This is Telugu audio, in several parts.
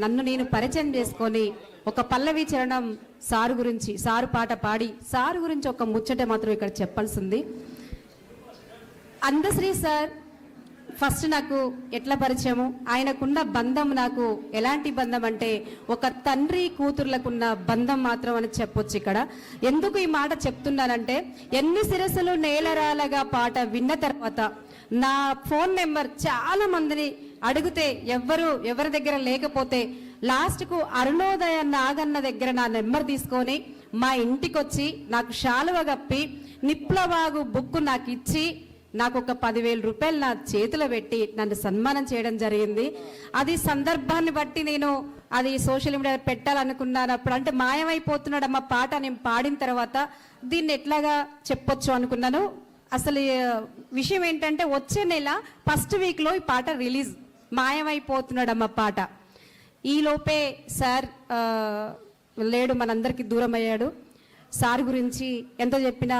నన్ను నేను పరిచయం చేసుకొని ఒక పల్లవి చరణం సారు గురించి, సారు పాట పాడి సారు గురించి ఒక ముచ్చట మాత్రం ఇక్కడ చెప్పాల్సింది. అందశ్రీ సార్ ఫస్ట్ నాకు ఎట్లా పరిచయము, ఆయనకున్న బంధం నాకు ఎలాంటి బంధం అంటే ఒక తండ్రి కూతుర్లకున్న బంధం మాత్రం అని చెప్పొచ్చు. ఇక్కడ ఎందుకు ఈ మాట చెప్తున్నానంటే, ఎన్ని శిరస్సులు నేలరాలగా పాట విన్న తర్వాత నా ఫోన్ నెంబర్ చాలా మందిని అడిగితే ఎవరి దగ్గర లేకపోతే లాస్ట్కు అరుణోదయ నాగన్న దగ్గర నా నెంబర్ తీసుకొని మా ఇంటికి వచ్చి నాకు శాలువ కప్పి నిప్లవాగు బుక్ నాకు ఇచ్చి నాకు ఒక 10,000 రూపాయలు నా చేతిలో పెట్టి నన్ను సన్మానం చేయడం జరిగింది. అది సందర్భాన్ని బట్టి నేను అది సోషల్ మీడియా పెట్టాలనుకున్నాను. అప్పుడు అంటే మాయమైపోతున్నాడు అమ్మ పాట నేను పాడిన తర్వాత దీన్ని ఎట్లాగా చెప్పొచ్చు అనుకున్నాను. అసలు విషయం ఏంటంటే వచ్చే నెల ఫస్ట్ వీక్లో ఈ పాట రిలీజ్, మాయమైపోతున్నాడు అమ్మ పాట. ఈలోపే సార్ లేడు, మనందరికీ దూరం అయ్యాడు. సార్ గురించి ఎంత చెప్పినా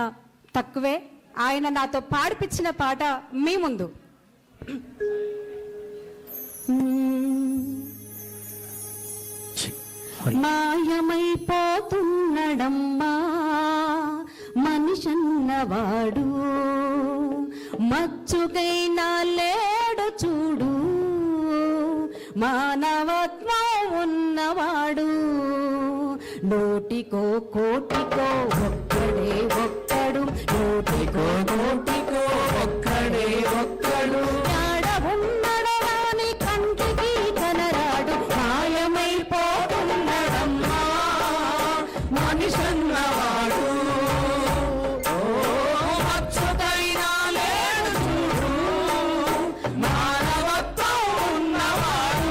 తక్కువే. ఆయన నాతో పాడిపించిన పాట మీ ముందు. మాయమైపోతున్నడమ్మా మనిషన్నవాడు, మచ్చుకైనా లేడు చూడు, మానవత్వం ఉన్నవాడు, నోటికో కోటికో ఒక్కడే ఒక్కడు, నోటికో కోటికో ఒక్కడే ఒక్కడు, ఆడ ఉన్నడు వాని కంటికి కనరాడు, మాయమైపోతున్నడమ్మా మనిషన్నవాడు, మచ్చుకైనా లేడు చూడు, మానవత్వం ఉన్నవాడు.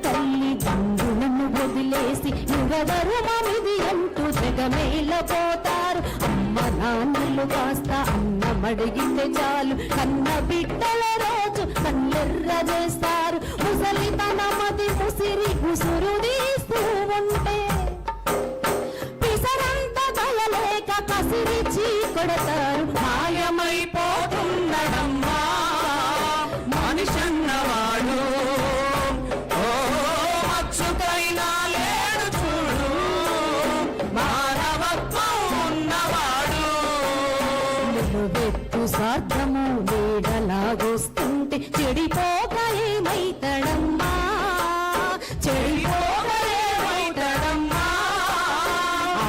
తల్లి బంధులను వదిలేసి ఎవరు మమిది అంటూ జగమేలపోతారు. అమ్మ నాన్నలు కాస్త అన్నమడిగితే చాలు కన్న బిడ్డల రోజు కన్నెర్ర చేస్తారు. ముసలితనమది ముసిరి గుసురుడీస్తూ ఉంటే పిసరంత దయలేక కసిరిచి కొడతారు. మాయమైపోతున్నడమ్మా మనిషన్నవాడు, స్వార్థము నీడలాగొస్తుంటే చెడిపోక ఏమైతడమ్మా, చెడిపోక ఏమైతడమ్మా.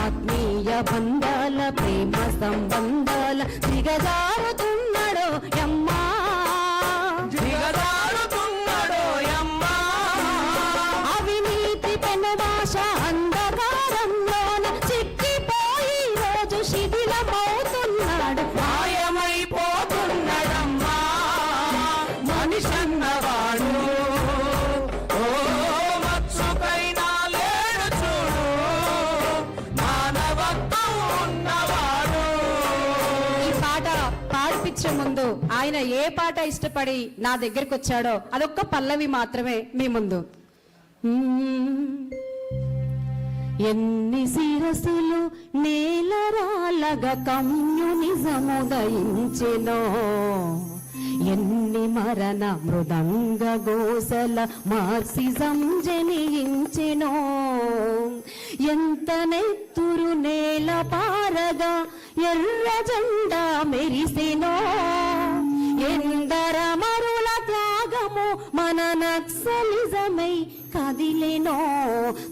ఆత్మీయ బంధాల ప్రేమ సంబంధాల దిగజారుతున్నాడో యమ్మా, దిగజారుతున్నాడో యమ్మా. అవినీతి పెనుభాష అంధకారంలోన చిక్కిపోయి రోజు శిథిలమవుతున్నాడు. మాయమైపోతున్నడమ్మా మనిషన్నవాడు, ఓ మచ్చుకైనా లేడు చూడు, మానవత్వం ఉన్నవాడు. ఈ పాట పాడిపించే ముందు ఆయన ఏ పాట ఇష్టపడి నా దగ్గరికి వచ్చాడో అదొక్క పల్లవి మాత్రమే మీ ముందు. ఎన్ని శిరసులు నేలరాలగా కమ్యూనిజముదయించెనో, ఎన్ని మరణ మృదంగ గోసల మార్క్సిజం జనించెనో, ఎంత నెత్తురు నేల పారగా ఎర్ర జెండా మెరిసెనో, ఎందర మరుల త్యాగము మన నక్సలిజమై కదిలెనో.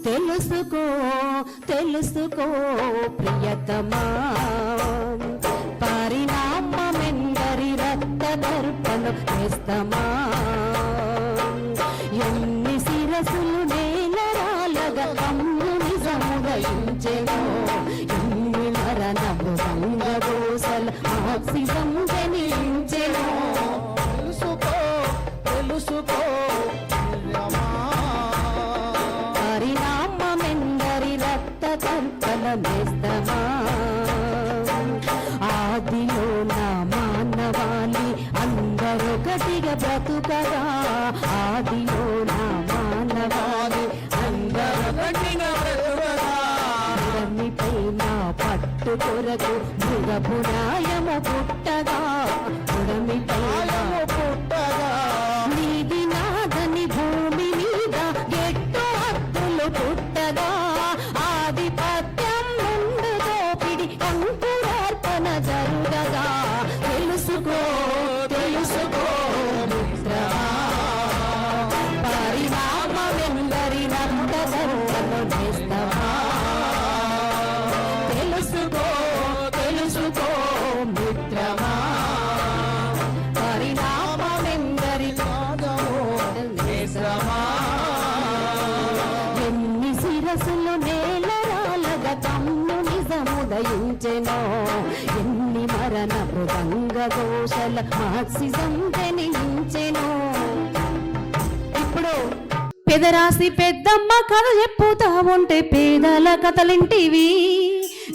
తెలుసుకో తెలుసుకో ప్రియతమా, పరిణామమెందరి రక్త దర్పణం చేస్తమా. ఎన్ని శిరసులు నేలరాలగా కమ్యూనిజముదయించెనో, ఎన్ని మరణము సంగోసల మార్క్సిజం జనించెనో. తెలుసుకో తెలుసుకో పరిణామమెందరి రక్త తర్పణమేస్తమా. ఆదిలో నా మానవాళి అందరొకటిగా బ్రతుకగా ఆదిలో నా మానవాది పైన పట్టు కొరకు మృగపురాయము పుట్టగా పుట్టగా నీది నాదని భూమి మీద ఎట్టు హద్దులు పుట్టగా ఆధిపత్యం ముందు దోపిడి అంకురార్పణ జరుగగా తెలుసుకో మిత్రమా పరిణామమెందరి నందగరులను నేస్తమా తెలుసుకో మిత్రమా పరిణామమెందరి నేస్తమా ఎన్ని శిరసులు నేలరాలగ తమ్ము నిజముదయించెనో ఎన్ని మరణ మృదంగ ఘోషల మార్క్సిజం జనించెనో. ఇప్పుడు పెదరాసి పెద్దమ్మ కథ చెప్పుతా ఉంటే పేదల కథలింటివి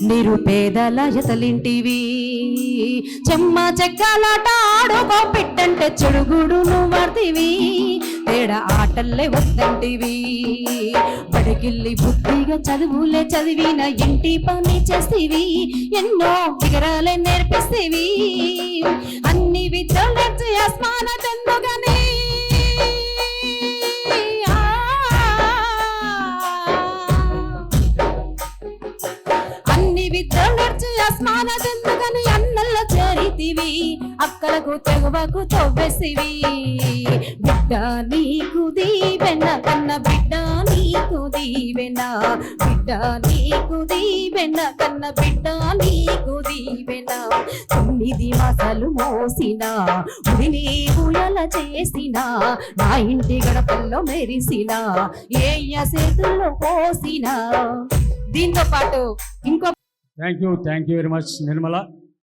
నిరుపేదల ఎతలింటివి చెమ్మ చెక్కలాట ఆడుకో పెట్టంటే చెడుగుడును వర్తివి తేడా ఆటల్లే వద్దంటివి బడికిల్లి బుద్ధిగా చదువులే చదివిన ఇంటి పని చేస్తేవి ఎన్నో విగరాలే నేర్పిస్తేవి అన్ని విద్యలు నేర్చి అస్మాన తెందుగానే విద్యలర్చి అస్మానదెందుకని అన్నల్ల చేరితివి అక్కలకు తెగువకు తవ్వేసివి బిడ్డ నీకు దీవెన కన్న బిడ్డ నీకు దీవెన బిడ్డ నీకు దీవెన కన్న బిడ్డ నీకు దీవెన 9 మాసాలు మోసిన ఉడిని ఊయల చేసిన నా ఇంటి గడపల్లో మెరిసిన ఏయ్య చేతుల్లో పోసిన. దీంతో పాటు ఇంకో thank you very much Nirmala.